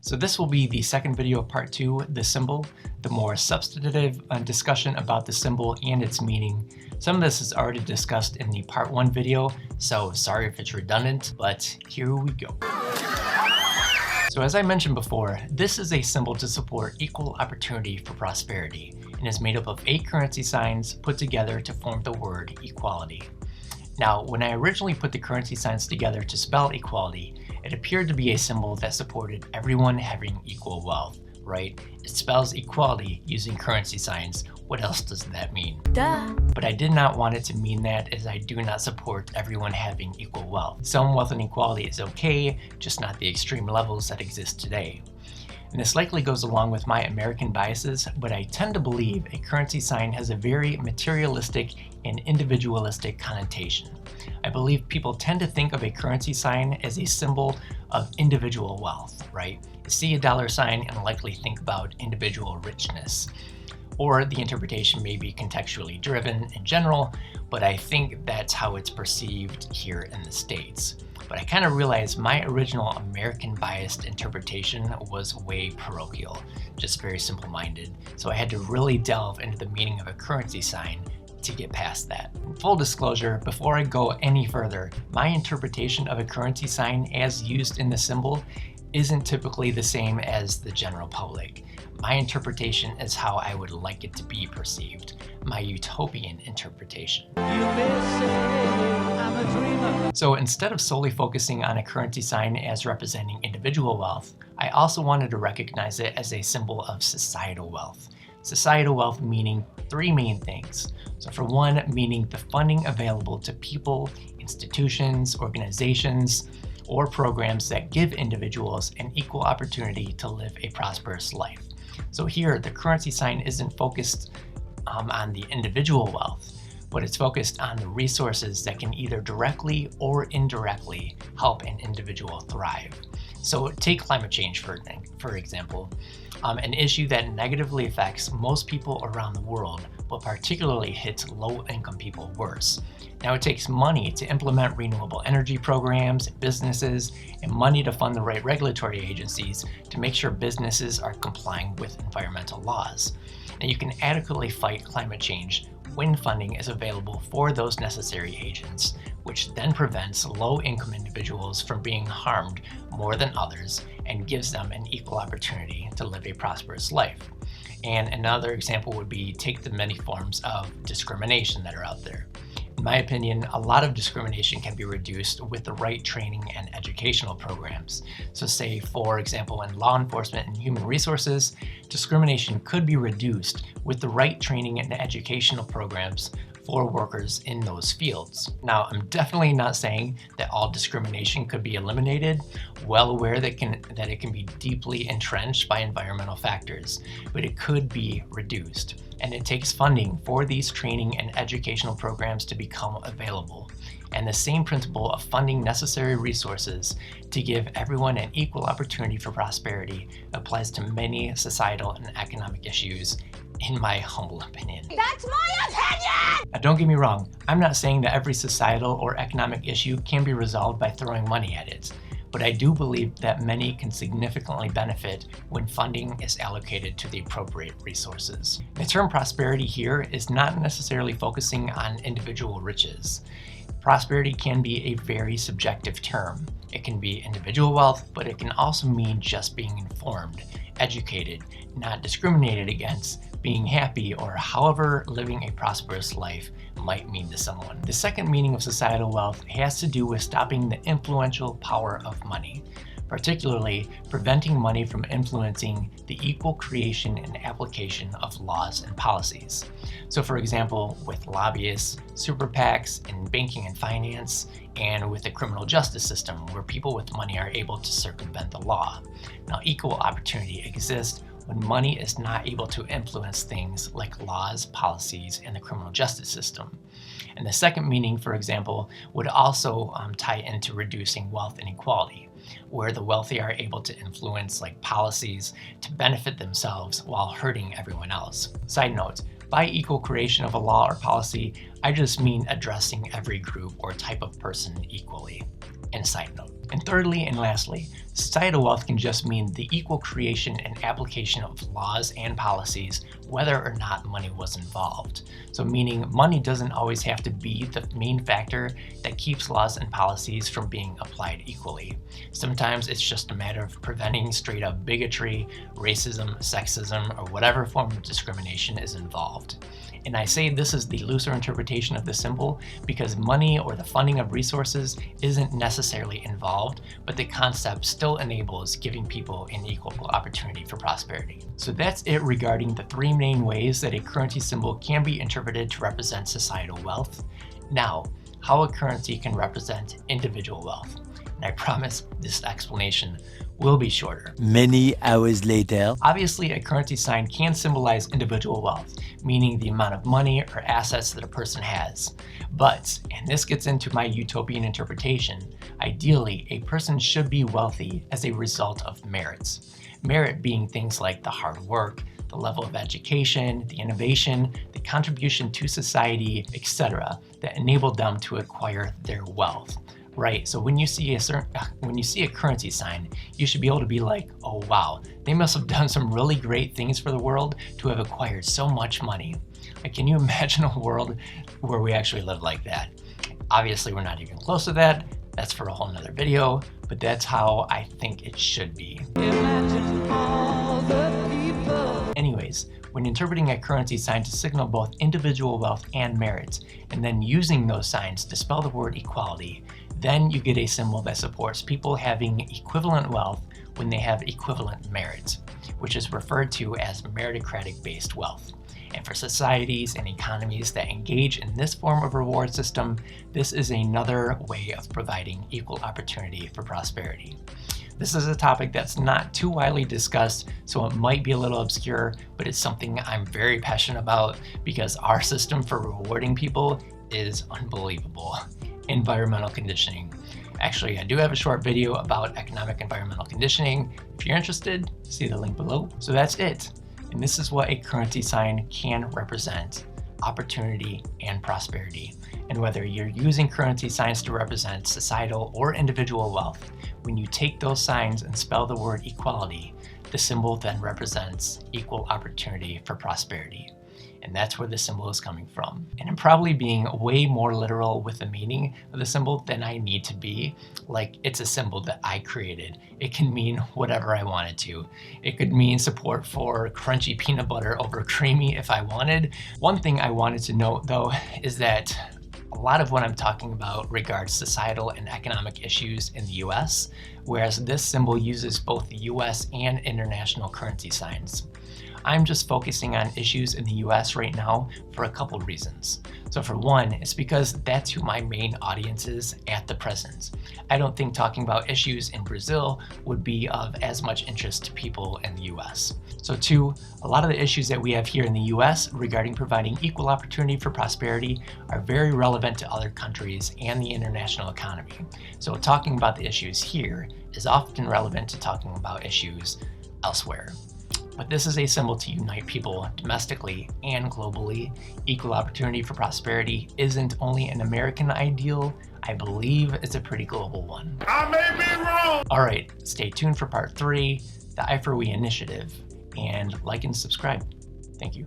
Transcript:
So this will be the second video of part 2, the symbol, the more substantive discussion about the symbol and its meaning. Some of this is already discussed in the part 1 video, so sorry if it's redundant, but here we go. So as I mentioned before, this is a symbol to support equal opportunity for prosperity and is made up of 8 currency signs put together to form the word equality. Now, when I originally put the currency signs together to spell equality, it appeared to be a symbol that supported everyone having equal wealth, right? It spells equality using currency signs. What else does that mean? Duh. But I did not want it to mean that, as I do not support everyone having equal wealth. Some wealth inequality is okay, just not the extreme levels that exist today. And this likely goes along with my American biases, but I tend to believe a currency sign has a very materialistic and individualistic connotation. I believe people tend to think of a currency sign as a symbol of individual wealth, right? You see a dollar sign and likely think about individual richness. Or the interpretation may be contextually driven in general, but I think that's how it's perceived here in the States. But I kind of realized my original American biased interpretation was way parochial, just very simple-minded. So I had to really delve into the meaning of a currency sign to get past that. Full disclosure, before I go any further, my interpretation of a currency sign as used in the symbol isn't typically the same as the general public. My interpretation is how I would like it to be perceived, my utopian interpretation. So instead of solely focusing on a currency sign as representing individual wealth, I also wanted to recognize it as a symbol of societal wealth. Societal wealth meaning 3 main things. So for one, meaning the funding available to people, institutions, organizations, or programs that give individuals an equal opportunity to live a prosperous life. So here, the currency sign isn't focused on the individual wealth, but it's focused on the resources that can either directly or indirectly help an individual thrive. So take climate change for example, an issue that negatively affects most people around the world, but particularly hits low-income people worse. Now, it takes money to implement renewable energy programs and businesses, and money to fund the right regulatory agencies to make sure businesses are complying with environmental laws. Now, you can adequately fight climate change when funding is available for those necessary agents, which then prevents low-income individuals from being harmed more than others and gives them an equal opportunity to live a prosperous life. And another example would be take the many forms of discrimination that are out there. In my opinion, a lot of discrimination can be reduced with the right training and educational programs. So say, for example, in law enforcement and human resources, discrimination could be reduced with the right training and educational programs for workers in those fields. Now, I'm definitely not saying that all discrimination could be eliminated, well aware that it can be deeply entrenched by environmental factors, but it could be reduced. And it takes funding for these training and educational programs to become available. And the same principle of funding necessary resources to give everyone an equal opportunity for prosperity applies to many societal and economic issues, in my humble opinion. That's my opinion! Now, don't get me wrong, I'm not saying that every societal or economic issue can be resolved by throwing money at it, but I do believe that many can significantly benefit when funding is allocated to the appropriate resources. The term prosperity here is not necessarily focusing on individual riches. Prosperity can be a very subjective term. It can be individual wealth, but it can also mean just being informed, educated, not discriminated against, being happy, or however living a prosperous life might mean to someone. The second meaning of societal wealth has to do with stopping the influential power of money, particularly preventing money from influencing the equal creation and application of laws and policies. So for example, with lobbyists, super PACs, in banking and finance, and with the criminal justice system, where people with money are able to circumvent the law. Now, equal opportunity exists when money is not able to influence things like laws, policies, and the criminal justice system. And the second meaning, for example, would also tie into reducing wealth inequality, where the wealthy are able to influence policies to benefit themselves while hurting everyone else. Side note, by equal creation of a law or policy, I just mean addressing every group or type of person equally. And side note. And thirdly and lastly, societal wealth can just mean the equal creation and application of laws and policies, whether or not money was involved. So meaning money doesn't always have to be the main factor that keeps laws and policies from being applied equally. Sometimes it's just a matter of preventing straight up bigotry, racism, sexism, or whatever form of discrimination is involved. And I say this is the looser interpretation of the symbol because money or the funding of resources isn't necessarily involved, but the concept still enables giving people an equal opportunity for prosperity. So that's it regarding the three main ways that a currency symbol can be interpreted to represent societal wealth. Now, how a currency can represent individual wealth. And I promise this explanation will be shorter. Many hours later. Obviously, a currency sign can symbolize individual wealth, meaning the amount of money or assets that a person has. But, and this gets into my utopian interpretation, ideally, a person should be wealthy as a result of merits. Merit being things like the hard work, the level of education, the innovation, the contribution to society, etc., that enabled them to acquire their wealth. Right, so when you see a currency sign, you should be able to be like, oh wow, they must have done some really great things for the world to have acquired so much money. Like, can you imagine a world where we actually live like that? Obviously, we're not even close to that. That's for a whole nother video, but that's how I think it should be. Anyways, when interpreting a currency sign to signal both individual wealth and merit, and then using those signs to spell the word equality, then you get a symbol that supports people having equivalent wealth when they have equivalent merit, which is referred to as meritocratic-based wealth. And for societies and economies that engage in this form of reward system, this is another way of providing equal opportunity for prosperity. This is a topic that's not too widely discussed, so it might be a little obscure, but it's something I'm very passionate about because our system for rewarding people is unbelievable. Environmental conditioning. Actually, I do have a short video about economic environmental conditioning. If you're interested, see the link below. So that's it. And this is what a currency sign can represent: opportunity and prosperity. And whether you're using currency signs to represent societal or individual wealth, when you take those signs and spell the word equality, the symbol then represents equal opportunity for prosperity. And that's where the symbol is coming from. And I'm probably being way more literal with the meaning of the symbol than I need to be. Like, it's a symbol that I created. It can mean whatever I want it to. It could mean support for crunchy peanut butter over creamy if I wanted. One thing I wanted to note though is that a lot of what I'm talking about regards societal and economic issues in the US, whereas this symbol uses both the US and international currency signs. I'm just focusing on issues in the US right now for a couple reasons. So for one, it's because that's who my main audience is at the present. I don't think talking about issues in Brazil would be of as much interest to people in the US. So two, a lot of the issues that we have here in the US regarding providing equal opportunity for prosperity are very relevant to other countries and the international economy. So talking about the issues here is often relevant to talking about issues elsewhere. But this is a symbol to unite people domestically and globally. Equal opportunity for prosperity isn't only an American ideal, I believe it's a pretty global one. I may be wrong. All right, stay tuned for part 3, the iforwe initiative, and like and subscribe. Thank you.